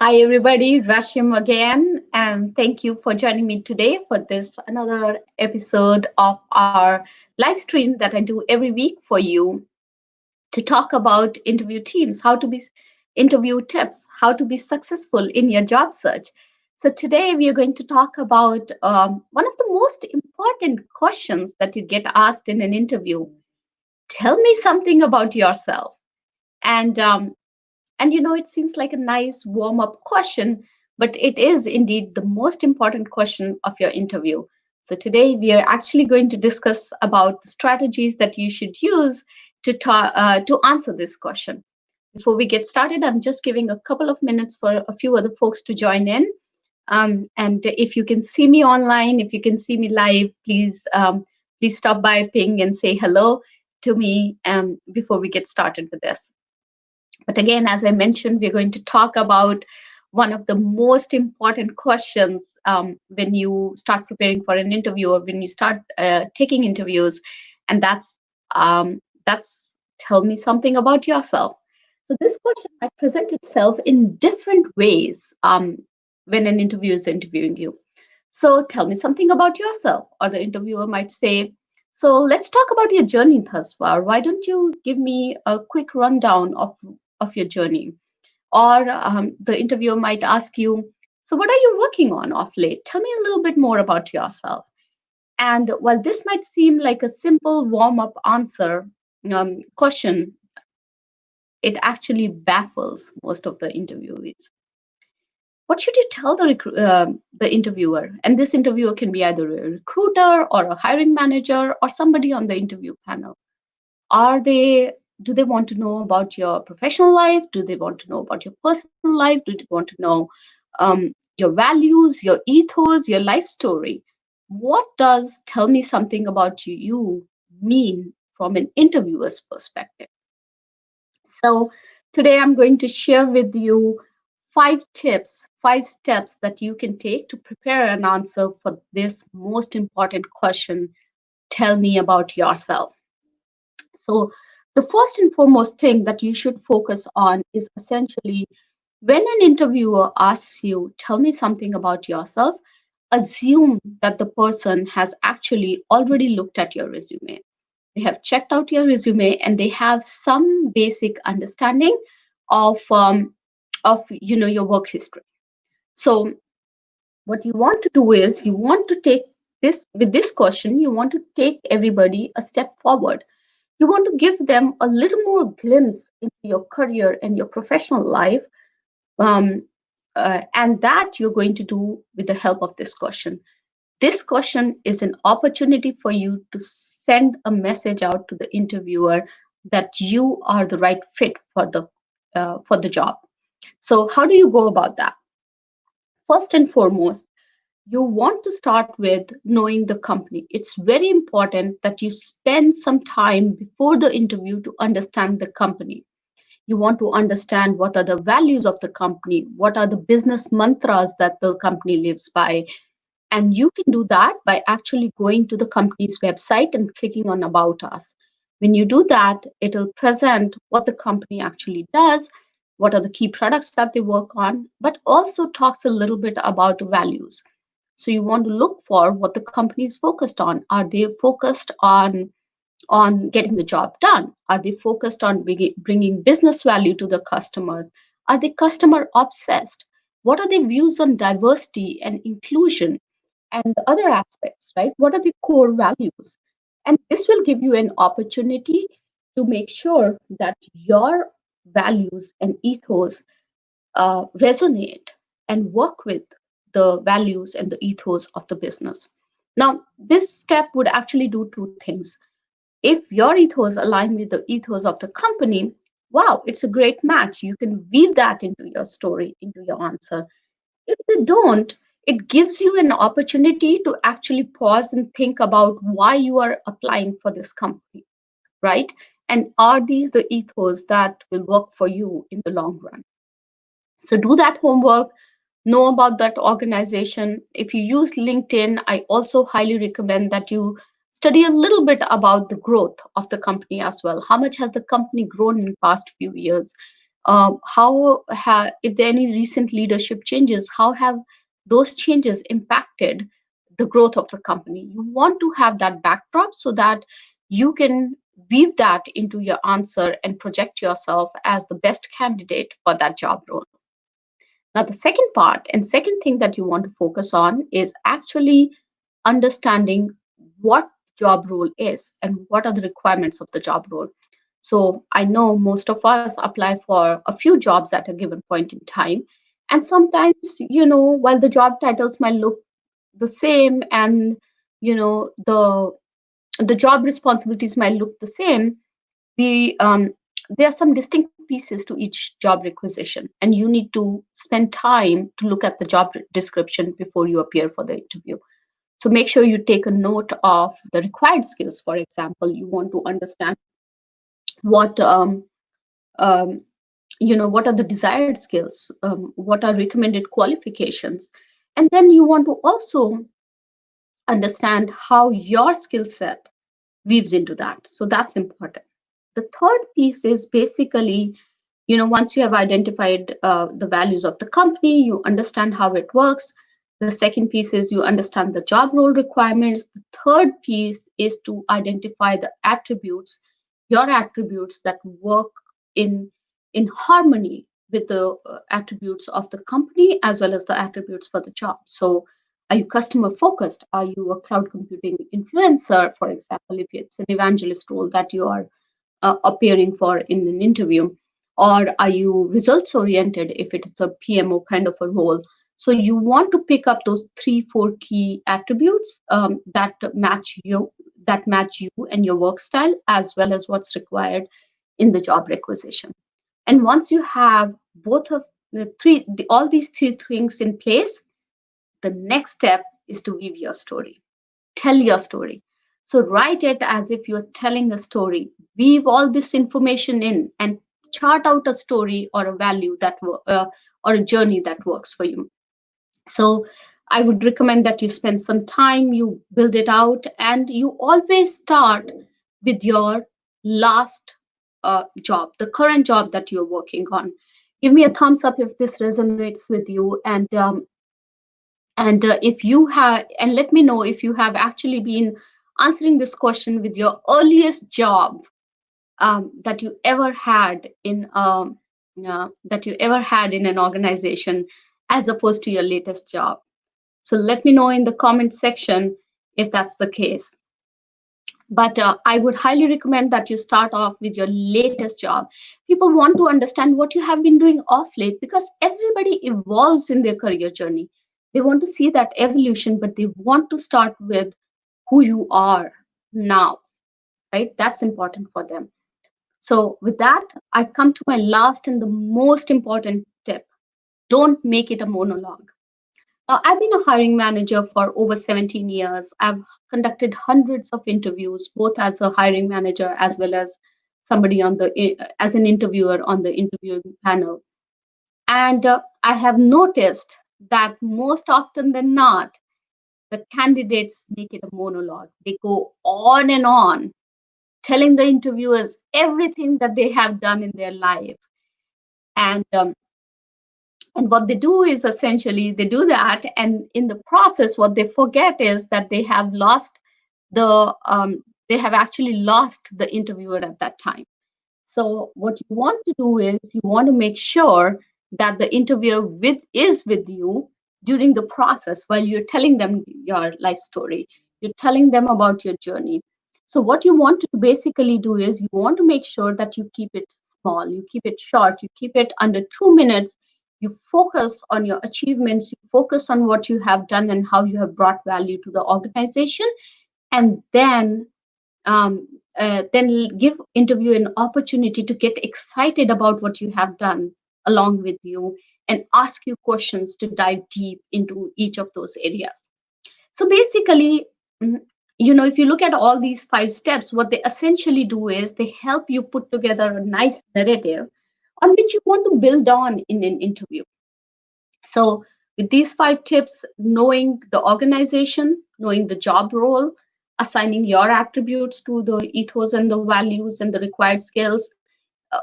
Hi, everybody. Rashim again, and thank you for joining me today for this another episode of our live stream that I do every week for you to talk about interview teams, how to be interview tips, how to be successful in your job search. So today we are going to talk about one of the most important questions that you get asked in an interview. Tell me something about yourself. And it seems like a nice warm up question, but it is indeed the most important question of your interview. So today we are actually going to discuss about the strategies that you should use to answer this question. Before we get started, I'm just giving a couple of minutes for a few other folks to join in. And if you can see me online, if you can see me live, please stop by, ping, and say hello to me before we get started with this. But again, as I mentioned, we're going to talk about one of the most important questions when you start preparing for an interview or when you start taking interviews, and that's tell me something about yourself. So this question might present itself in different ways when an interviewer is interviewing you. So tell me something about yourself, or the interviewer might say, so let's talk about your journey thus far. Why don't you give me a quick rundown of your journey? Or the interviewer might ask you, so what are you working on off late? Tell me a little bit more about yourself. And while this might seem like a simple warm up answer question, it actually baffles most of the interviewees. What should you tell the interviewer? And this interviewer can be either a recruiter or a hiring manager or somebody on the interview panel. Are they Do they want to know about your professional life? Do they want to know about your personal life? Do they want to know your values, your ethos, your life story? What does tell me something about you mean from an interviewer's perspective? So today I'm going to share with you 5 tips, 5 steps that you can take to prepare an answer for this most important question. Tell me about yourself. So, the first and foremost thing that you should focus on is essentially when an interviewer asks you, tell me something about yourself, assume that the person has actually already looked at your resume. They have checked out your resume and they have some basic understanding of your work history. So what you want to do is you want to take this question, you want to take everybody a step forward. You want to give them a little more glimpse into your career and your professional life. Um, and that you're going to do with the help of this question. This question is an opportunity for you to send a message out to the interviewer that you are the right fit for the job. So how do you go about that? First and foremost, you want to start with knowing the company. It's very important that you spend some time before the interview to understand the company. You want to understand what are the values of the company, what are the business mantras that the company lives by. And you can do that by actually going to the company's website and clicking on About Us. When you do that, it'll present what the company actually does, what are the key products that they work on, but also talks a little bit about the values. So you want to look for what the company is focused on. Are they focused on getting the job done? Are they focused on bringing business value to the customers? Are they customer obsessed? What are their views on diversity and inclusion and other aspects, right? What are the core values? And this will give you an opportunity to make sure that your values and ethos resonate and work with the values and the ethos of the business. Now, this step would actually do 2 things. If your ethos align with the ethos of the company, wow, it's a great match. You can weave that into your story, into your answer. If they don't, it gives you an opportunity to actually pause and think about why you are applying for this company, right? And are these the ethos that will work for you in the long run? So do that homework, know about that organization. If you use LinkedIn, I also highly recommend that you study a little bit about the growth of the company as well. How much has the company grown in the past few years? If there are any recent leadership changes, how have those changes impacted the growth of the company? You want to have that backdrop so that you can weave that into your answer and project yourself as the best candidate for that job role. Now, the second part and second thing that you want to focus on is actually understanding what job role is and what are the requirements of the job role. So I know most of us apply for a few jobs at a given point in time. And sometimes, while the job titles might look the same and, the job responsibilities might look the same, we there are some distinct pieces to each job requisition, and you need to spend time to look at the job description before you appear for the interview. So make sure you take a note of the required skills. For example, you want to understand what um, what are the desired skills, what are recommended qualifications, and then you want to also understand how your skill set weaves into that. So that's important. The third piece is basically, once you have identified the values of the company, you understand how it works. The second piece is you understand the job role requirements. The third piece is to identify the attributes, your attributes that work in in harmony with the attributes of the company as well as the attributes for the job. So are you customer focused? Are you a cloud computing influencer, for example, if it's an evangelist role that you are appearing for in an interview? Or are you results oriented if it is a PMO kind of a role? So you want to pick up those 3 4 key attributes that match you and your work style, as well as what's required in the job requisition. And once you have both of all these three things in place, the next step is to weave your story. Tell your story. So write it as if you're telling a story. Weave all this information in and chart out a story or a value or a journey that works for you. So I would recommend that you spend some time, you build it out, and you always start with your last job, the current job that you're working on. Give me a thumbs up if this resonates with you, and if you have, and let me know if you have actually been answering this question with your earliest job that you ever had in an organization, as opposed to your latest job. So let me know in the comment section if that's the case. But I would highly recommend that you start off with your latest job. People want to understand what you have been doing off late, because everybody evolves in their career journey. They want to see that evolution, but they want to start with who you are now, right? That's important for them. So, with that, I come to my last and the most important tip: don't make it a monologue. I've been a hiring manager for over 17 years. I've conducted hundreds of interviews, both as a hiring manager as well as as an interviewer on the interviewing panel. And I have noticed that most often than not, the candidates make it a monologue. They go on and on, telling the interviewers everything that they have done in their life. And and what they do is essentially they do that, and in the process, what they forget is that they have actually lost the interviewer at that time. So what you want to do is you want to make sure that the interviewer is with you during the process while you're telling them your life story. You're telling them about your journey. So what you want to basically do is you want to make sure that you keep it small, you keep it short, you keep it under 2 minutes. You focus on your achievements, you focus on what you have done and how you have brought value to the organization, and then give interview an opportunity to get excited about what you have done along with you and ask you questions to dive deep into each of those areas. So basically, mm, if you look at all these 5 steps, what they essentially do is they help you put together a nice narrative on which you want to build on in an interview. So, with these 5 tips: knowing the organization, knowing the job role, assigning your attributes to the ethos and the values and the required skills,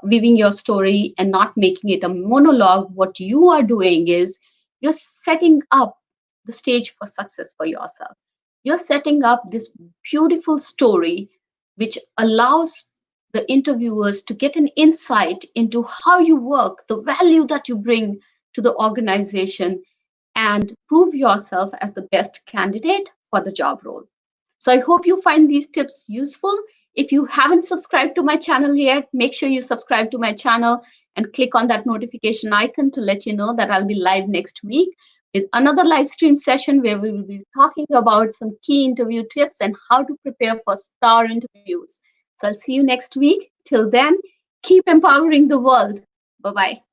weaving your story and not making it a monologue, what you are doing is you're setting up the stage for success for yourself. You're setting up this beautiful story which allows the interviewers to get an insight into how you work, the value that you bring to the organization, and prove yourself as the best candidate for the job role. So I hope you find these tips useful. If you haven't subscribed to my channel yet, make sure you subscribe to my channel and click on that notification icon to let you know that I'll be live next week with another live stream session where we will be talking about some key interview tips and how to prepare for star interviews. So I'll see you next week. Till then, keep empowering the world. Bye bye.